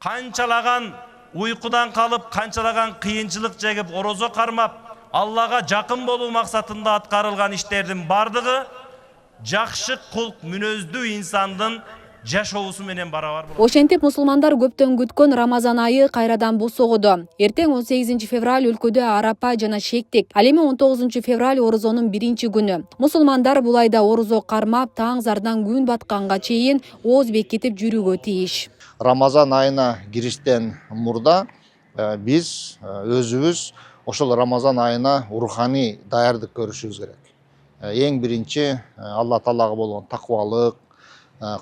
Kançalagan uykudan kalıp kançalagan kıyınçılık çekip orozo karmap Allah'a jakın bolуу maksatında atkarılgan işlerдің бардығы жакшы кулк мүнөздүү insandын жашоосу менен барабар болот. Ошентип мусулмандар көптөн күткөн Рамазан айы кайрадан босогуду. Эртең 18 февраль өлкөдө Арапа жана шектик. Ал эми 19 февраль орозонун биринчи күнү. Мусулмандар бул айда орозо кармап, таң зардан күн батканга чейин ооз бекитип жүрүүгө тийиш. Рамазан айына кириштен мурда биз өзүбүз ошол Рамазан айына руханий даярдык көрүшүбүз керек. Эң биринчи Алла Таалага болгон таквалык,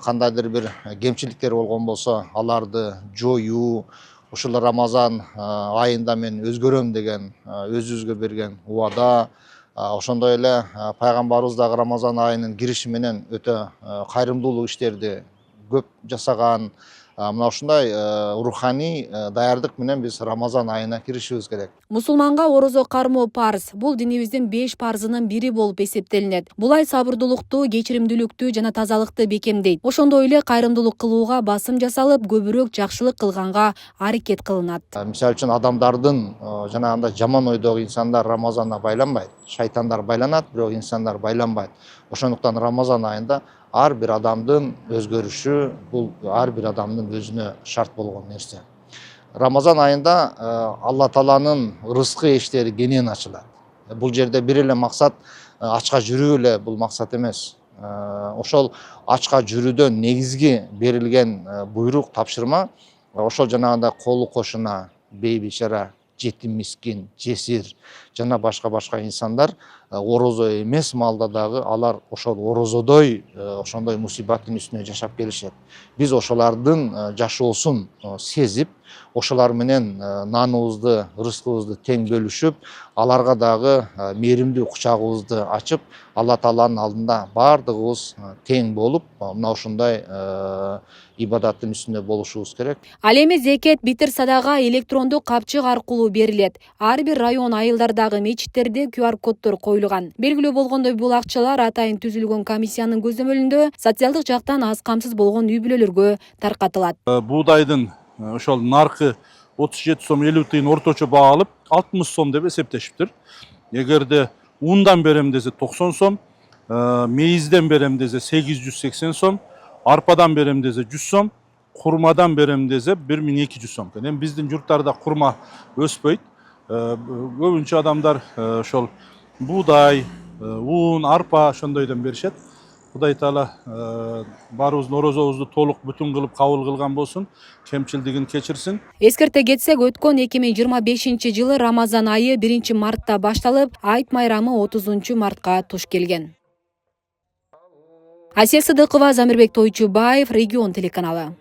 кандайдыр бир кемчиликтер болгон болсо, аларды жоюу, ушул Рамазан айында мен өзгөрөм деген өзүбүзгө берген убада, ошондой эле пайгамбарыбыз дагы Рамазан айынын кириши менен өтө кайрымдуулук иштерди көп жасаган. Мына ушундай руханий даярдык менен биз Рамазан айына киришибиз керек. Мусулманга орозо кармоо парз. Бул динибиздин 5 парзынын бири болуп эсептелинет. Бул ай сабырдуулукту, кечиримдүүлүктү жана тазалыкты бекемдейт. Ошондой эле кайрымдуулук кылууга басым жасалып, көбүрөөк жакшылык кылганга аракет кылынат. Мисалы үчүн адамдардын жанагындай жаман ойдогу инсандар Рамазанга байланбайт. Шайтандар байланат, бирок инсандар байланбайт. Ошондуктан Рамазан айында ар бир адамдын өзгөрүшү, бул ар бир адамдын өзүнө шарт болгон нерсе. Рамазан айында Алла Тааланын рызкы эштери кенен ачылат. Бул жерде бир эле максат ачка жүрүү эле бул максат эмес. Ошол ачка жүрүүдөн негизги берилген буйрук, тапшырма ошол жанагындай колу кошуна, бейбичара, жетим мискин, жесир жана башка инсандар орозо эмес маалда дагы алар ошол орозодой ошондой мусибаттын үстүнө жашап келишет. Биз ошолардын жашоосун сезип, ошолар менен наныбызды, рызкыбызды тең бөлүшүп, аларга дагы мээримдүү кучагыбызды ачып, Алла Тааланын алдында бардыгыбыз тең болуп, мына ушундай ибадаттын үстүндө болушубуз керек. Ал эми зекет, битир садага электрондук капчык аркылуу берилет. Ар бир район айылдардагы мечиттерде QR коддор коюлган. Белгилүү болгондой бул акчалар атайын түзүлгөн комиссиянын көзөмөлүндө социалдык жактан аз камсыз болгон үй бүлөлөргө таркатылат. Буудайдын ошол наркы 37 сом 50 тыйын орточо баа алып 60 сом деп эсептешиптир. Эгерде ундан берем десе 90 сом, мейизден берем десе 880 сом, арпадан берем десе 100 сом, курмадан берем десе 1200 сом. Эми биздин журттарда курма өспөйт. Көбүнчө адамдар ошол буудай, ун, арпа ошондойдон беришет. Кудай Таала баарыбыздын орозобузду толук бүтүн кылып кабыл кылган болсун, кемчилдигин кечирсин. Эскерте кетсек, өткөн 2025 жылы Рамазан айы 1 мартта башталып, айт майрамы 30 мартка туш келген. Асия Сыдыкова, Замирбек Тойчубаев, Регион телеканалы.